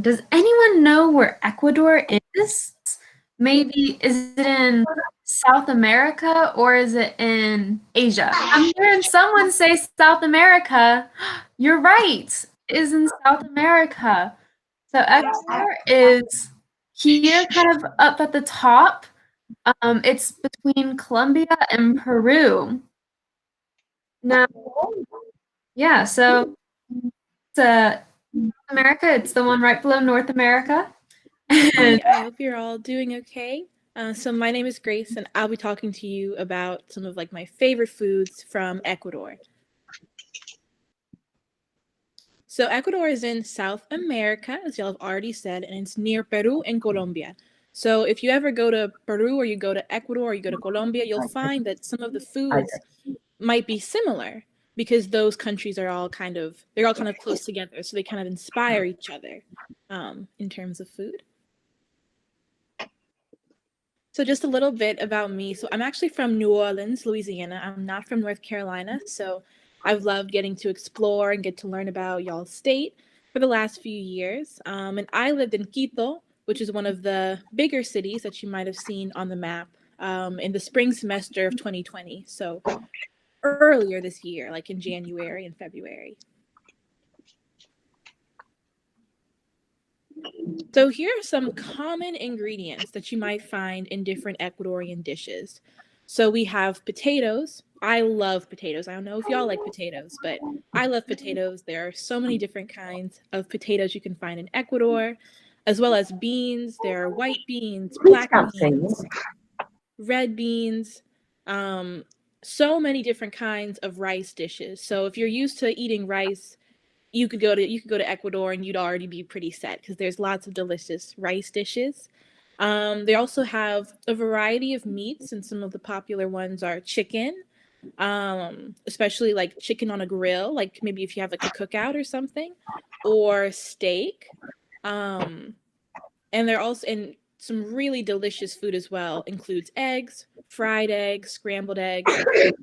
Does anyone know where Ecuador is? Maybe is it in South America or is it in Asia? I'm hearing someone say South America. You're right. It is in South America. So Ecuador is here, kind of up at the top. It's between Colombia and Peru. Now, yeah, so it's America. It's the one right below North America. Hi, I hope you're all doing okay. So my name is Grace, and I'll be talking to you about some of my favorite foods from Ecuador. So Ecuador is in South America, as y'all have already said, and it's near Peru and Colombia. So if you ever go to Peru or you go to Ecuador or you go to Colombia, you'll find that some of the foods might be similar because those countries are all they're all kind of close together, so they kind of inspire each other in terms of food. So just a little bit about me. So I'm actually from New Orleans, Louisiana. I'm not from North Carolina. So I've loved getting to explore and get to learn about y'all's state for the last few years. And I lived in Quito, which is one of the bigger cities that you might have seen on the map in the spring semester of 2020. So earlier this year, like in January and February. So here are some common ingredients that you might find in different Ecuadorian dishes. So we have potatoes. I love potatoes. I don't know if y'all like potatoes, but I love potatoes. There are so many different kinds of potatoes you can find in Ecuador, as well as beans. There are white beans, black beans, red beans, so many different kinds of rice dishes. So if you're used to eating rice, you could go to Ecuador and you'd already be pretty set because there's lots of delicious rice dishes. They also have a variety of meats, and some of the popular ones are chicken, especially like chicken on a grill, like maybe if you have like a cookout or something, or steak. And they're also in some really delicious food as well, includes eggs, fried eggs, scrambled eggs,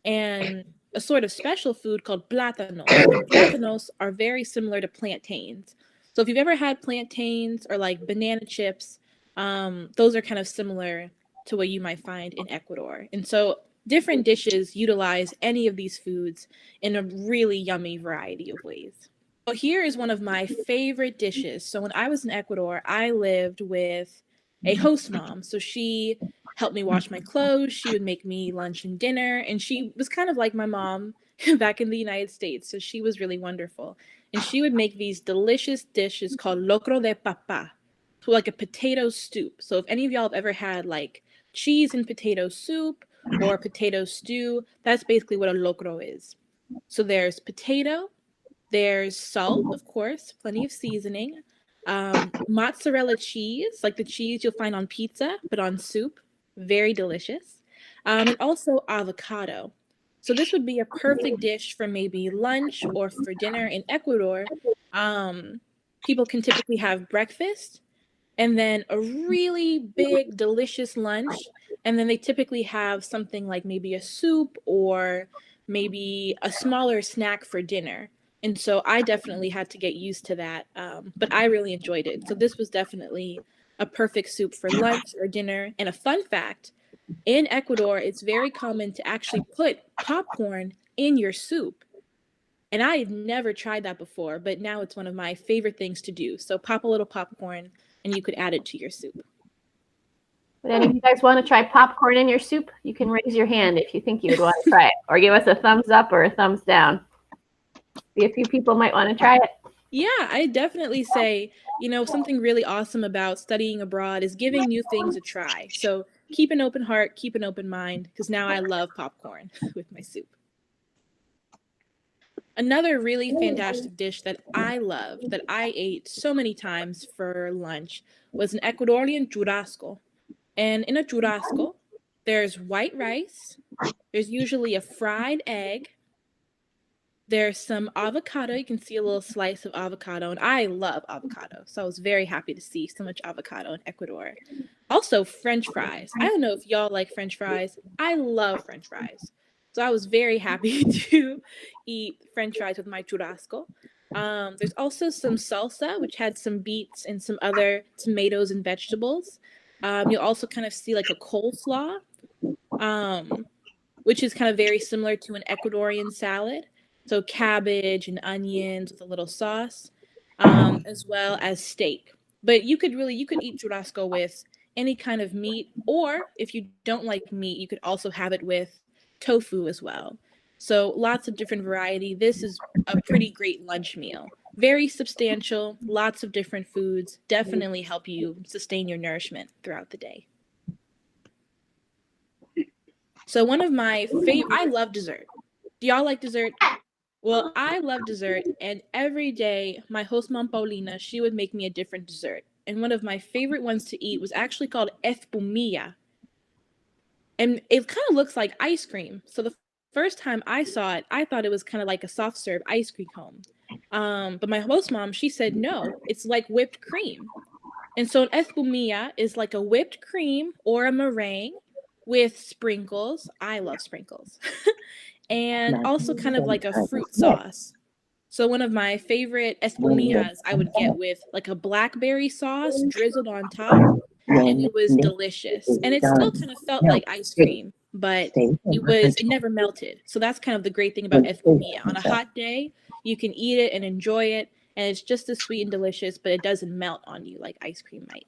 and a sort of special food called plátanos. And plátanos are very similar to plantains. So if you've ever had plantains or like banana chips, those are kind of similar to what you might find in Ecuador. And so different dishes utilize any of these foods in a really yummy variety of ways. Well, here is one of my favorite dishes. So when I was in Ecuador, I lived with a host mom. So she helped me wash my clothes. She would make me lunch and dinner. And she was kind of like my mom back in the United States. So she was really wonderful. And she would make these delicious dishes called locro de papa, so like a potato soup. So if any of y'all have ever had like cheese and potato soup or potato stew, that's basically what a locro is. So there's potato, there's salt, of course, plenty of seasoning, mozzarella cheese, like the cheese you'll find on pizza, but on soup, very delicious, and also avocado. So this would be a perfect dish for maybe lunch or for dinner in Ecuador. Um, People can typically have breakfast and then a really big, delicious lunch. And then they typically have something like maybe a soup or maybe a smaller snack for dinner. And so I definitely had to get used to that. But I really enjoyed it. So this was definitely a perfect soup for lunch or dinner. And a fun fact, in Ecuador, it's very common to actually put popcorn in your soup. And I had never tried that before, but now it's one of my favorite things to do. So pop a little popcorn and you could add it to your soup. Would any of you guys want to try popcorn in your soup? You can raise your hand if you think you would want to try it, or give us a thumbs up or a thumbs down. See, a few people might want to try it. Yeah, I definitely say, something really awesome about studying abroad is giving new things a try. So keep an open heart, keep an open mind, because now I love popcorn with my soup. Another really fantastic dish that I loved, that I ate so many times for lunch, was an Ecuadorian churrasco. And in a churrasco, there's white rice, there's usually a fried egg, there's some avocado. You can see a little slice of avocado, and I love avocado. So I was very happy to see so much avocado in Ecuador. Also, French fries. I don't know if y'all like French fries. I love French fries. So I was very happy to eat French fries with my churrasco. There's also some salsa, which had some beets and some other tomatoes and vegetables. You'll also kind of see like a coleslaw, which is kind of very similar to an Ecuadorian salad. So cabbage and onions with a little sauce, as well as steak. But you could eat churrasco with any kind of meat, or if you don't like meat, you could also have it with tofu as well. So lots of different variety. This is a pretty great lunch meal. Very substantial, lots of different foods, definitely help you sustain your nourishment throughout the day. So one of my favorite, I love dessert. Do y'all like dessert? Well, I love dessert, and every day my host mom Paulina, she would make me a different dessert. And one of my favorite ones to eat was actually called espumilla. And it kind of looks like ice cream. So the first time I saw it, I thought it was kind of like a soft serve ice cream cone. But my host mom, she said, no, it's like whipped cream. And so an espumilla is like a whipped cream or a meringue with sprinkles. I love sprinkles. And also kind of like a fruit sauce. So one of my favorite espumillas I would get with like a blackberry sauce drizzled on top, and it was delicious. And it still kind of felt like ice cream, but it never melted. So that's kind of the great thing about espumilla. On a hot day, you can eat it and enjoy it, and it's just as sweet and delicious, but it doesn't melt on you like ice cream might.